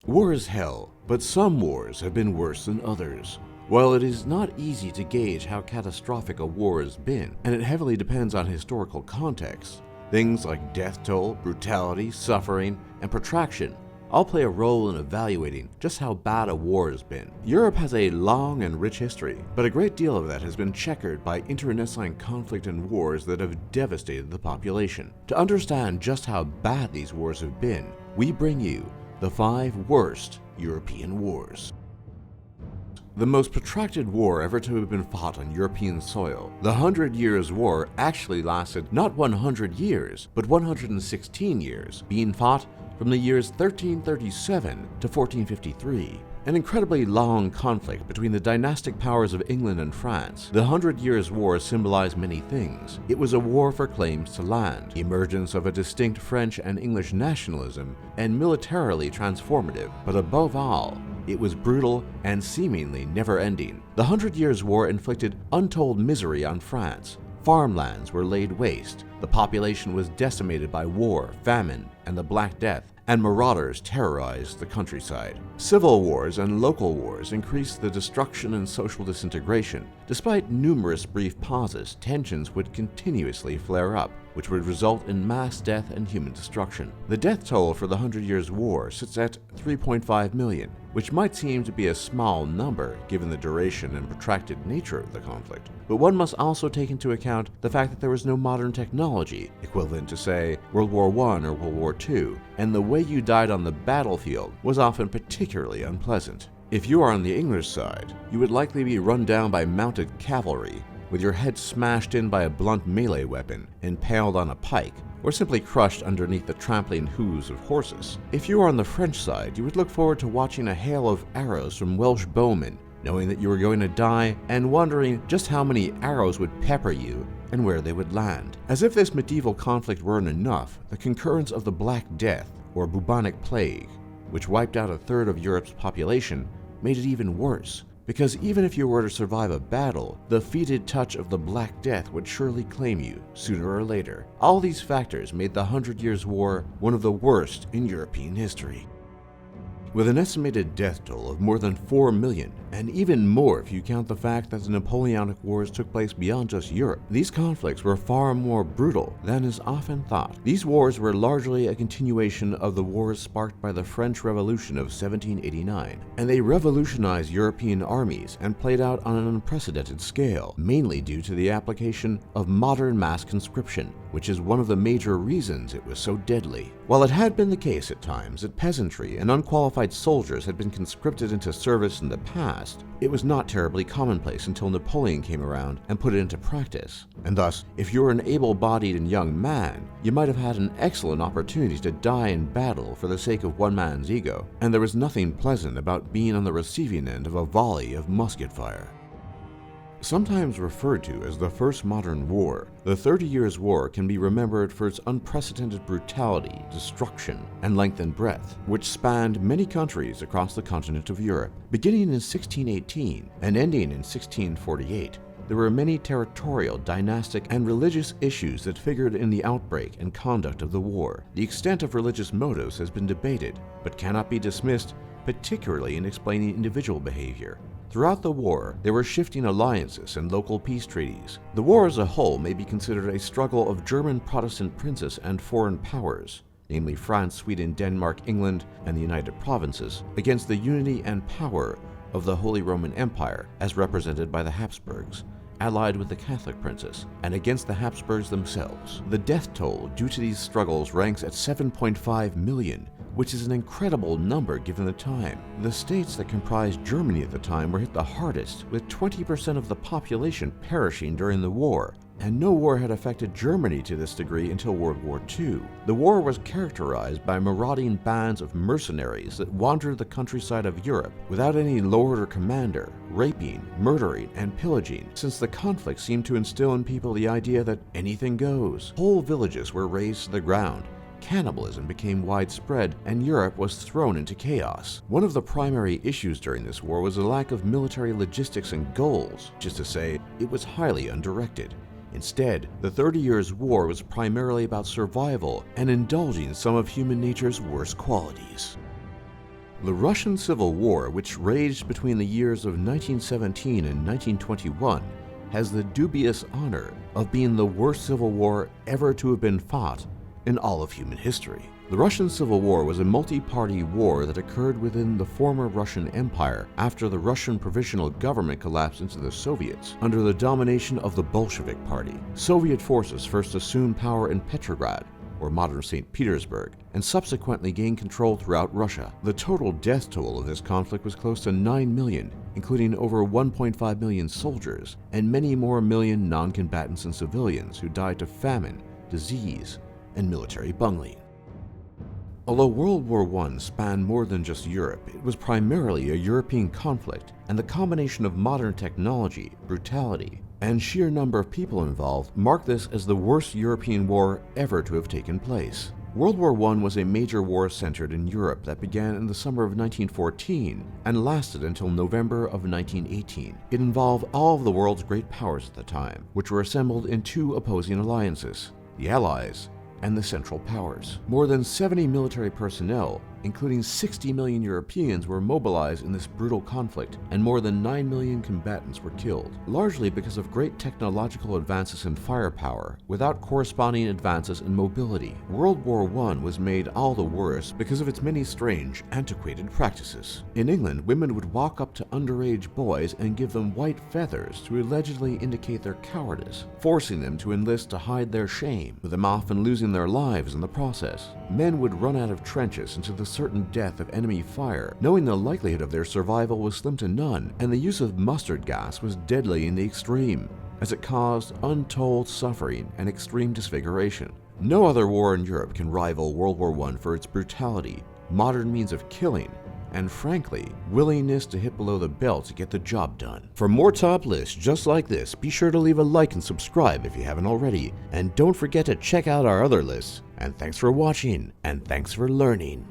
War is hell, but some wars have been worse than others. While it is not easy to gauge how catastrophic a war has been, and it heavily depends on historical context, things like death toll, brutality, suffering, and protraction all play a role in evaluating just how bad a war has been. Europe has a long and rich history, but a great deal of that has been checkered by internecine conflict and wars that have devastated the population. To understand just how bad these wars have been, we bring you the 5 worst European wars. The most protracted war ever to have been fought on European soil, the 100 Years' War, actually lasted not 100 years, but 116 years, being fought from the years 1337 to 1453. An incredibly long conflict between the dynastic powers of England and France, the 100 Years' War symbolized many things. It was a war for claims to land, emergence of a distinct French and English nationalism, and militarily transformative, but above all, it was brutal and seemingly never-ending. The 100 Years' War inflicted untold misery on France. Farmlands were laid waste, the population was decimated by war, famine, and the Black Death, and marauders terrorized the countryside. Civil wars and local wars increased the destruction and social disintegration. Despite numerous brief pauses, tensions would continuously flare up, which would result in mass death and human destruction. The death toll for the 100 Years' War sits at 3.5 million, which might seem to be a small number given the duration and protracted nature of the conflict. But one must also take into account the fact that there was no modern technology, equivalent to, say, World War I or World War II, and the way you died on the battlefield was often particularly unpleasant. If you are on the English side, you would likely be run down by mounted cavalry, with your head smashed in by a blunt melee weapon, impaled on a pike, or simply crushed underneath the trampling hooves of horses. If you are on the French side, you would look forward to watching a hail of arrows from Welsh bowmen, knowing that you were going to die and wondering just how many arrows would pepper you and where they would land. As if this medieval conflict weren't enough, the concurrence of the Black Death, or bubonic plague, which wiped out a third of Europe's population, made it even worse. Because even if you were to survive a battle, the fetid touch of the Black Death would surely claim you, sooner or later. All these factors made the 100 Years' War one of the worst in European history. With an estimated death toll of more than 4 million, and even more if you count the fact that the Napoleonic Wars took place beyond just Europe, these conflicts were far more brutal than is often thought. These wars were largely a continuation of the wars sparked by the French Revolution of 1789, and they revolutionized European armies and played out on an unprecedented scale, mainly due to the application of modern mass conscription, which is one of the major reasons it was so deadly. While it had been the case at times that peasantry and unqualified soldiers had been conscripted into service in the past, it was not terribly commonplace until Napoleon came around and put it into practice. And thus, if you were an able-bodied and young man, you might have had an excellent opportunity to die in battle for the sake of one man's ego, and there was nothing pleasant about being on the receiving end of a volley of musket fire. Sometimes referred to as the First Modern War, the 30 Years' War can be remembered for its unprecedented brutality, destruction, and length and breadth, which spanned many countries across the continent of Europe. Beginning in 1618 and ending in 1648, there were many territorial, dynastic, and religious issues that figured in the outbreak and conduct of the war. The extent of religious motives has been debated, but cannot be dismissed, particularly in explaining individual behavior. Throughout the war, there were shifting alliances and local peace treaties. The war as a whole may be considered a struggle of German Protestant princes and foreign powers, namely France, Sweden, Denmark, England, and the United Provinces, against the unity and power of the Holy Roman Empire, as represented by the Habsburgs, allied with the Catholic princes, and against the Habsburgs themselves. The death toll due to these struggles ranks at 7.5 million, which is an incredible number given the time. The states that comprised Germany at the time were hit the hardest, with 20% of the population perishing during the war, and no war had affected Germany to this degree until World War II. The war was characterized by marauding bands of mercenaries that wandered the countryside of Europe without any lord or commander, raping, murdering, and pillaging, since the conflict seemed to instill in people the idea that anything goes. Whole villages were razed to the ground. Cannibalism became widespread, and Europe was thrown into chaos. One of the primary issues during this war was the lack of military logistics and goals, which is to say, it was highly undirected. Instead, the 30 Years' War was primarily about survival and indulging some of human nature's worst qualities. The Russian Civil War, which raged between the years of 1917 and 1921, has the dubious honor of being the worst civil war ever to have been fought in all of human history. The Russian Civil War was a multi-party war that occurred within the former Russian Empire after the Russian provisional government collapsed into the Soviets under the domination of the Bolshevik Party. Soviet forces first assumed power in Petrograd, or modern St. Petersburg, and subsequently gained control throughout Russia. The total death toll of this conflict was close to 9 million, including over 1.5 million soldiers, and many more million non-combatants and civilians who died to famine, disease, and military bungling. Although World War I spanned more than just Europe, it was primarily a European conflict, and the combination of modern technology, brutality, and sheer number of people involved marked this as the worst European war ever to have taken place. World War I was a major war centered in Europe that began in the summer of 1914 and lasted until November of 1918. It involved all of the world's great powers at the time, which were assembled in two opposing alliances, the Allies and the Central Powers. More than 70 military personnel, including 60 million Europeans, were mobilized in this brutal conflict, and more than 9 million combatants were killed, largely because of great technological advances in firepower without corresponding advances in mobility. World War I was made all the worse because of its many strange, antiquated practices. In England, women would walk up to underage boys and give them white feathers to allegedly indicate their cowardice, forcing them to enlist to hide their shame, with them often losing their lives in the process. Men would run out of trenches into the certain death of enemy fire, knowing the likelihood of their survival was slim to none, and the use of mustard gas was deadly in the extreme, as it caused untold suffering and extreme disfiguration. No other war in Europe can rival World War I for its brutality, modern means of killing, and frankly, willingness to hit below the belt to get the job done. For more top lists just like this, be sure to leave a like and subscribe if you haven't already, and don't forget to check out our other lists. And thanks for watching, and thanks for learning.